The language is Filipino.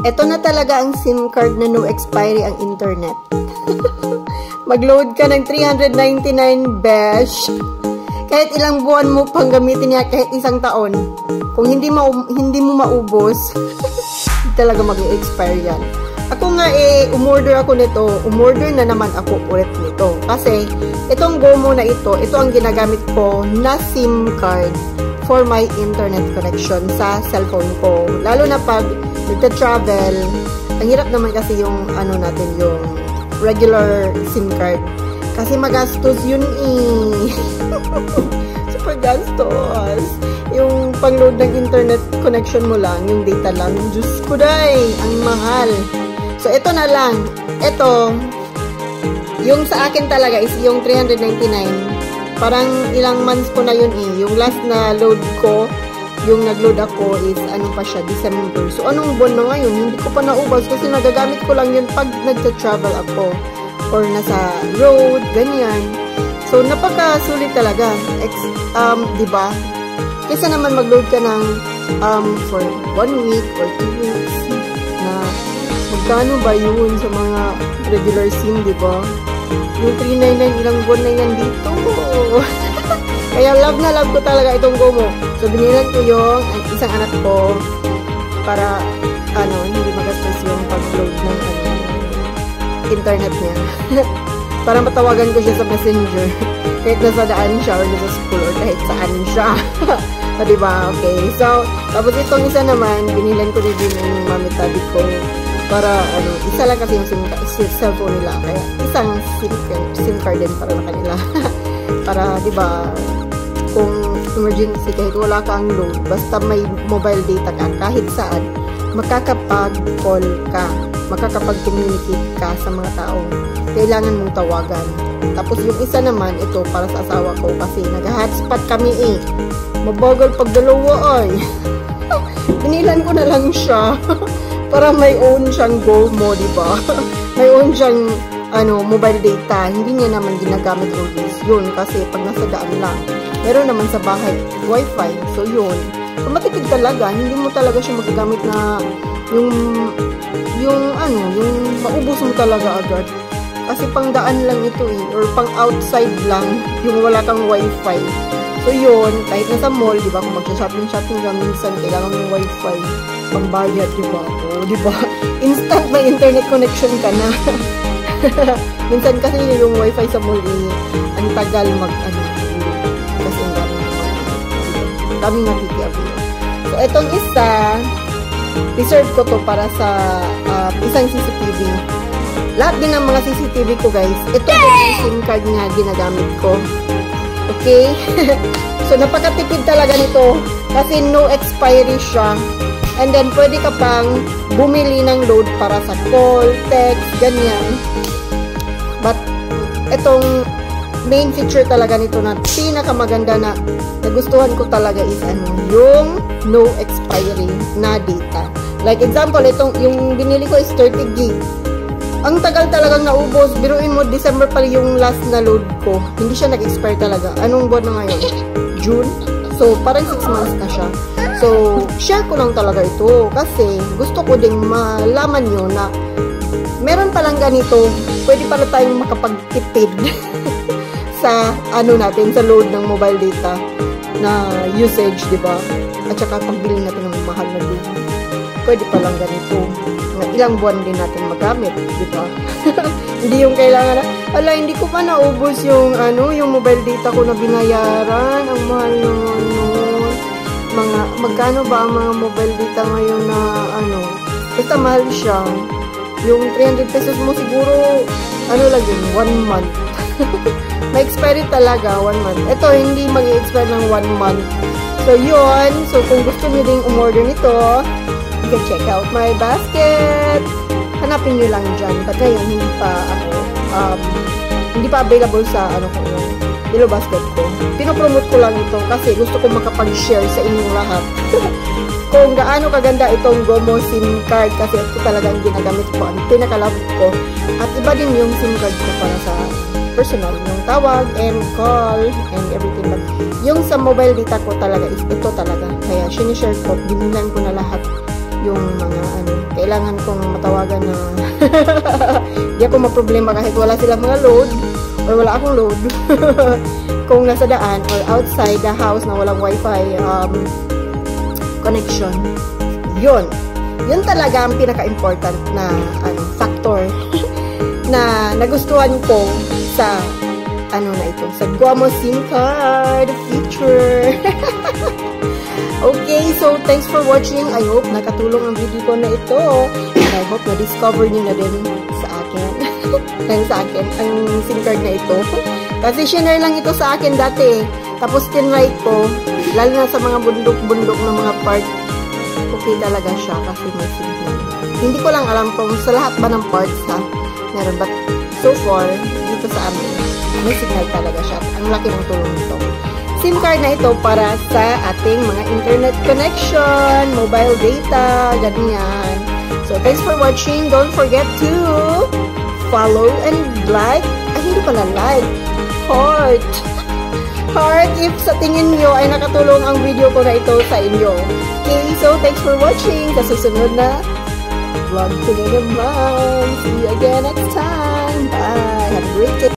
Ito na talaga ang SIM card na no expiry ang internet. Mag-load ka ng 399 besh. Kahit ilang buwan mo pang gamitin niya, kahit isang taon. Kung hindi mo maubos, talaga mag-expire yan. Ako nga umorder ako nito. Umorder na naman ako ulit nito. Kasi, itong GOMO na ito ang ginagamit ko na SIM card for my internet connection sa cellphone ko. Lalo na pag nagta-travel, ang hirap naman kasi yung natin, yung regular SIM card. Kasi magastos yun Super gastos. Yung pang-load ng internet connection mo lang, yung data lang. Diyos ko day, ang mahal. So, ito na lang. Ito, yung sa akin talaga is yung 399. Parang ilang months ko na yun Yung last na load ko, yung nag-load ako is, pa siya, December. So, anong buwan na ngayon? Hindi ko pa naubos kasi nagagamit ko lang yun pag nagta-travel ako. Or nasa road, ganyan. So, napaka-sulit talaga. Diba? Kaysa naman mag-load ka ng for 1 week or 2 weeks na magkano ba yun sa mga regular SIM, diba? Yung 399, ilang buwan na yan dito. Kaya love na love ko talaga itong GOMO. So, binilan ko yung isang anak ko para, hindi magastos yung pag-load ng internet niya. Para matawagan ko siya sa messenger. Kahit nasa daan siya or nasa school or kahit saan siya. O, diba? Okay. So, tapos itong isa naman, binilan ko din yung mami tabi ko. Para, isa lang kasi yung cellphone nila. Kaya, isang SIM card din para na kanila. Para, diba, kung emergency, kahit wala kang load, basta may mobile data ka, kahit saan, makakapag-call ka, makakapag-communicate ka sa mga tao. Kailangan mong tawagan. Tapos, yung isa naman, ito, para sa asawa ko, kasi nag-hotspot kami Mabagal pag dalawa Binilan ko na lang siya. Para may own siyang GOMO, diba? May own siyang mobile data. Hindi niya naman ginagamit yun kasi pag nasa daan lang. Meron naman sa bahay wifi. So yun. So matipid talaga. Hindi mo talaga siya magagamit na yung maubos mo talaga agad. Kasi pang daan lang ito or pang outside lang yung wala kang wifi. So yun, kahit nasa mall, diba, kung magsha-shopping ka, minsan kailangan ng wifi, pambayad, diba? O, diba? Instant may internet connection ka na. Minsan kasi yung wifi sa mall, ang tagal kasi ang daming nakikiabot. So, etong isa, reserve ko to para sa isang CCTV. Lahat din ng mga CCTV ko, guys, ito yung SIM card nga ginagamit ko. Okay? So, napakatipid talaga nito kasi no expiry siya. And then, pwede ka pang bumili ng load para sa call, text, ganyan. But, itong main feature talaga nito na pinakamaganda na nagustuhan ko talaga is yung no expiry na data. Like, example, yung binili ko is 30 gig. Ang tagal talagang naubos. Biruin mo, December pa yung last na load ko. Hindi siya nag-expire talaga. Anong buwan na ngayon? June? So, parang 6 months na siya. So, share ko lang talaga ito. Kasi, gusto ko ding malaman nyo na meron palang ganito. Pwede pala tayong makapagtipid sa, natin, sa load ng mobile data na usage, diba? At saka, pagbili natin ng mahal na load. Pwede palang ganito. Ilang buwan din natin magamit, di ba? Hindi yung kailangan na, hindi ko pa naubos yung, yung mobile data ko na binayaran. Ang mahal naman nun. Magkano ba ang mga mobile data ngayon na, basta mahal siya. Yung 300 pesos mo siguro, lang yun, 1 month. May expiry talaga, 1 month. Ito, hindi mag-i-expire ng 1 month. So, yun. So, kung gusto nyo ding umorder nito, you can check out my basket. Hanapin nyo lang dyan. But ngayon, hindi pa available sa, Hello Basket ko. Pinopromote ko lang ito kasi gusto ko makapag-share sa inyong lahat. Kung gaano kaganda itong GOMO SIM card kasi ito talagang ginagamit ko. Ang pinaka-love ko. At iba din yung SIM card ko para sa personal. Yung tawag and call and everything. But yung sa mobile data ko talaga is ito talaga. Kaya sinishare ko, binilan ko na lahat yung mga kailangan kong matawagan na di ako maproblema kahit wala silang mga load or wala akong load. Kung nasa daan or outside the house na walang wifi connection. Yun talaga ang pinaka-important na factor na nagustuhan ko sa sa Guamo SIM card feature. Okay, so thanks for watching. I hope nakatulong ang video ko na ito. And I hope na-discover niyo na din sa akin. ang SIM card na ito. Kasi share lang ito sa akin dati. Tapos tinry ko, lalo na sa mga bundok-bundok ng mga part, okay talaga siya kasi may signal. Hindi ko lang alam kung sa lahat ba ng parts meron, but so far, dito sa amin, may signal talaga siya. Ang laki ng tulong nito. SIM card na ito para sa ating mga internet connection, mobile data, ganyan. So, thanks for watching. Don't forget to follow and like. Ay, hindi pala like. Heart if sa tingin nyo ay nakatulong ang video ko na ito sa inyo. Okay, so thanks for watching. Sa susunod na vlog ko na naman. See you again next time. Bye. Have a great day.